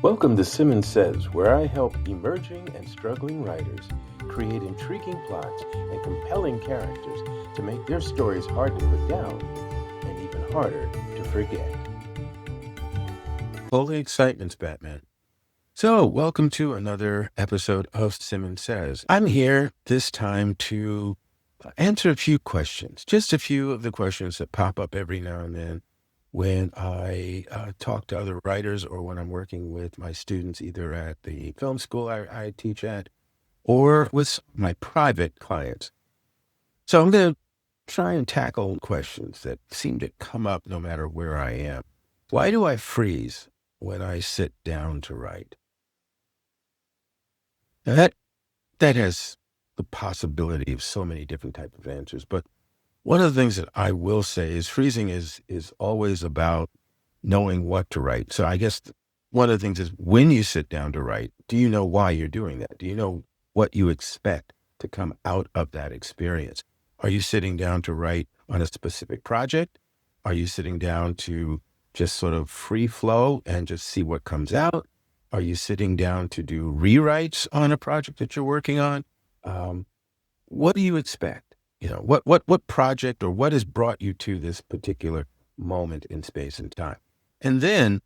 Welcome to Simmons Says, where I help emerging and struggling writers create intriguing plots and compelling characters to make their stories hard to put down and even harder to forget. Holy excitements, Batman. So, welcome to another episode of Simmons Says. I'm here this time to answer a few questions, just a few of the questions that pop up every now and then when I talk to other writers or when I'm working with my students, either at the film school I teach at or with my private clients. So I'm going to try and tackle questions that seem to come up no matter where I am. Why do I freeze when I sit down to write? Now that has the possibility of so many different types of answers, but one of the things that I will say is freezing is always about knowing what to write. So I guess one of the things is when you sit down to write, do you know why you're doing that? Do you know what you expect to come out of that experience? Are you sitting down to write on a specific project? Are you sitting down to just sort of free flow and just see what comes out? Are you sitting down to do rewrites on a project that you're working on? What do you expect? What project or what has brought you to this particular moment in space and time? And then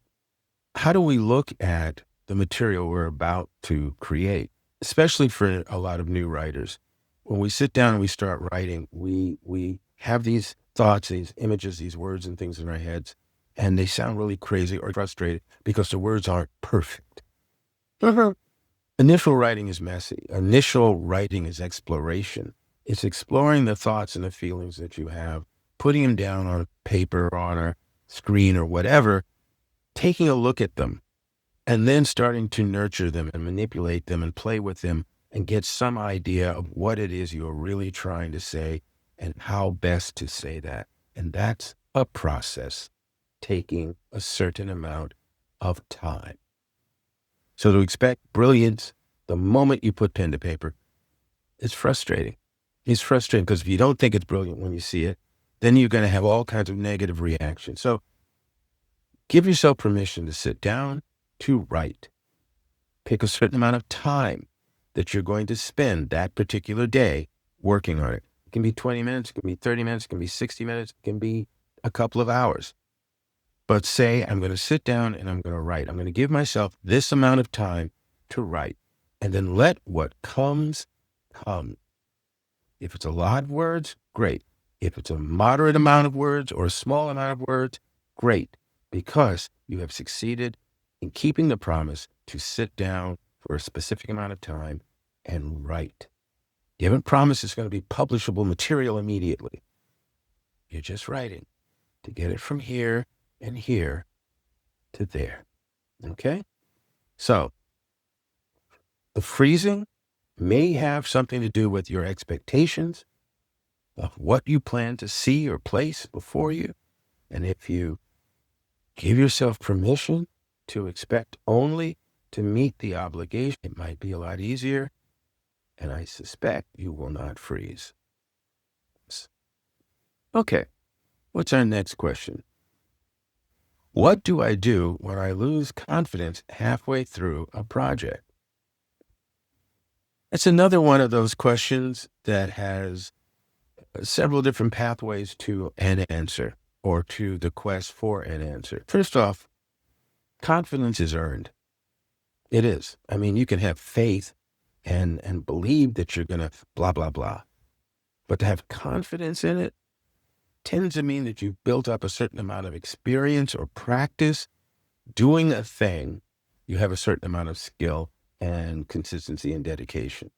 how do we look at the material we're about to create, especially for a lot of new writers? When we sit down and we start writing, we have these thoughts, these images, these words and things in our heads, and they sound really crazy or frustrated because the words aren't perfect. Initial writing is messy. Initial writing is exploration. It's exploring the thoughts and the feelings that you have, putting them down on paper or on a screen or whatever, taking a look at them, and then starting to nurture them and manipulate them and play with them and get some idea of what it is you're really trying to say and how best to say that. And that's a process taking a certain amount of time. So to expect brilliance the moment you put pen to paper, it's frustrating. It's frustrating because if you don't think it's brilliant when you see it, then you're going to have all kinds of negative reactions. So give yourself permission to sit down to write. Pick a certain amount of time that you're going to spend that particular day working on it. It can be 20 minutes, it can be 30 minutes, it can be 60 minutes, it can be a couple of hours. But say, I'm going to sit down and I'm going to write. I'm going to give myself this amount of time to write and then let what comes come. If it's a lot of words, great. If it's a moderate amount of words or a small amount of words, great, because you have succeeded in keeping the promise to sit down for a specific amount of time and write. You haven't promised it's going to be publishable material immediately. You're just writing to get it from here and here to there. Okay? So the freezing may have something to do with your expectations of what you plan to see or place before you. And if you give yourself permission to expect only to meet the obligation, it might be a lot easier. And I suspect you will not freeze. Okay, what's our next question? What do I do when I lose confidence halfway through a project? It's another one of those questions that has several different pathways to an answer or to the quest for an answer. First off, confidence is earned. It is. I mean, you can have faith and believe that you're going to blah, blah, blah. But to have confidence in it tends to mean that you've built up a certain amount of experience or practice doing a thing. You have a certain amount of skill and consistency and dedication.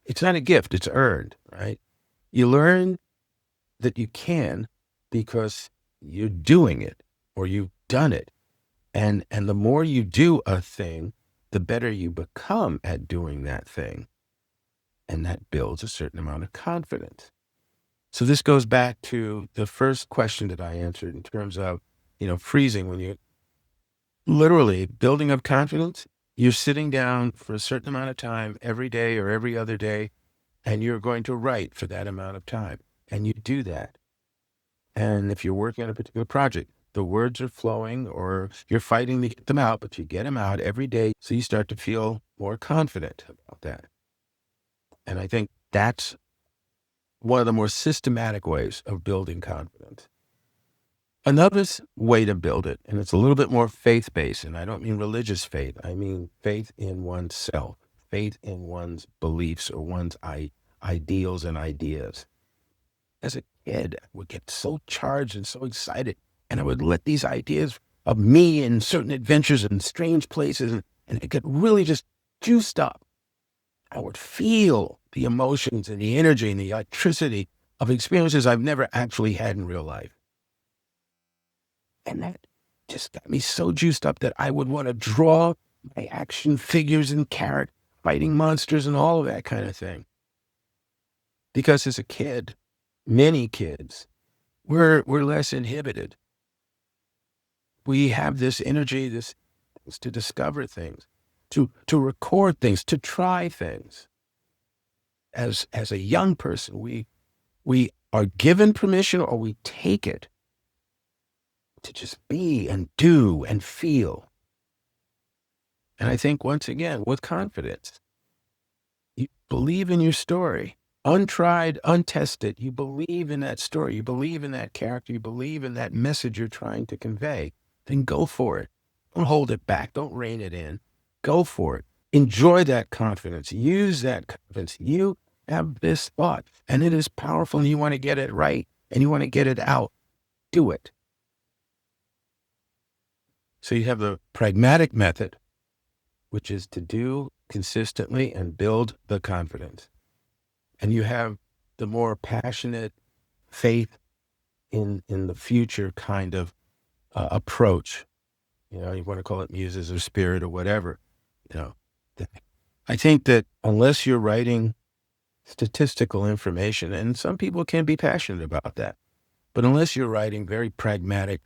It's not a gift, it's earned, right? You learn that you can because you're doing it or you've done it. And the more you do a thing, the better you become at doing that thing. And that builds a certain amount of confidence. So this goes back to the first question that I answered in terms of, freezing. When you're literally building up confidence, you're sitting down for a certain amount of time every day or every other day, and you're going to write for that amount of time. And you do that. And if you're working on a particular project, The words are flowing or you're fighting to get them out, but you get them out every day. So you start to feel more confident about that. And I think that's one of the more systematic ways of building confidence. Another way to build it, and it's a little bit more faith-based, and I don't mean religious faith. I mean faith in oneself, faith in one's beliefs or one's ideals and ideas. As a kid, I would get so charged and so excited, and I would let these ideas of me and certain adventures in strange places, and it get really just juiced up. I would feel the emotions and the energy and the electricity of experiences I've never actually had in real life. And that just got me so juiced up that I would want to draw my action figures and characters, fighting monsters and all of that kind of thing. Because as a kid, many kids, we're less inhibited. We have this energy, this to discover things, to record things, to try things. As a young person, we are given permission or we take it to just be and do and feel. And I think once again, with confidence, you believe in your story, untried, untested. You believe in that story. You believe in that character. You believe in that message you're trying to convey. Then go for it. Don't hold it back. Don't rein it in. Go for it. Enjoy that confidence. Use that confidence. You have this thought and it is powerful and you want to get it right and you want to get it out. Do it. So you have the pragmatic method, which is to do consistently and build the confidence. And you have the more passionate faith in the future kind of approach. You know, you want to call it muses or spirit or whatever. You know, I think that unless you're writing statistical information, and some people can be passionate about that, but unless you're writing very pragmatic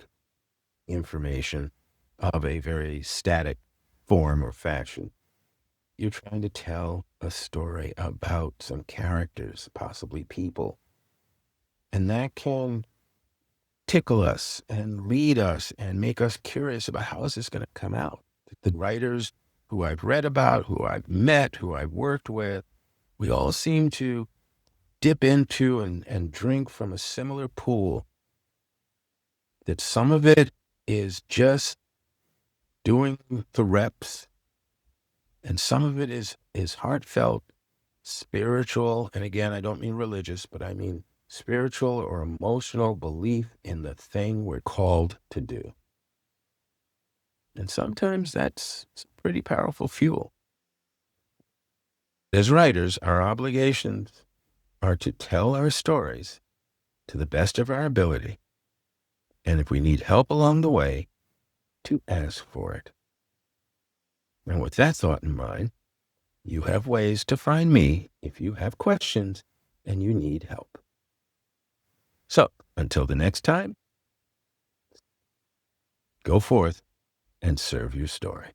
information of a very static form or fashion, you're trying to tell a story about some characters, possibly people. And that can tickle us and lead us and make us curious about how is this going to come out. The writers who I've read about, who I've met, who I've worked with, we all seem to dip into and drink from a similar pool, that some of it is just doing the reps, and some of it is heartfelt, spiritual, and again, I don't mean religious, but I mean spiritual or emotional belief in the thing we're called to do. And sometimes that's pretty powerful fuel. As writers, our obligations are to tell our stories to the best of our ability. And if we need help along the way, to ask for it. And with that thought in mind, you have ways to find me if you have questions and you need help. So until the next time, go forth and serve your story.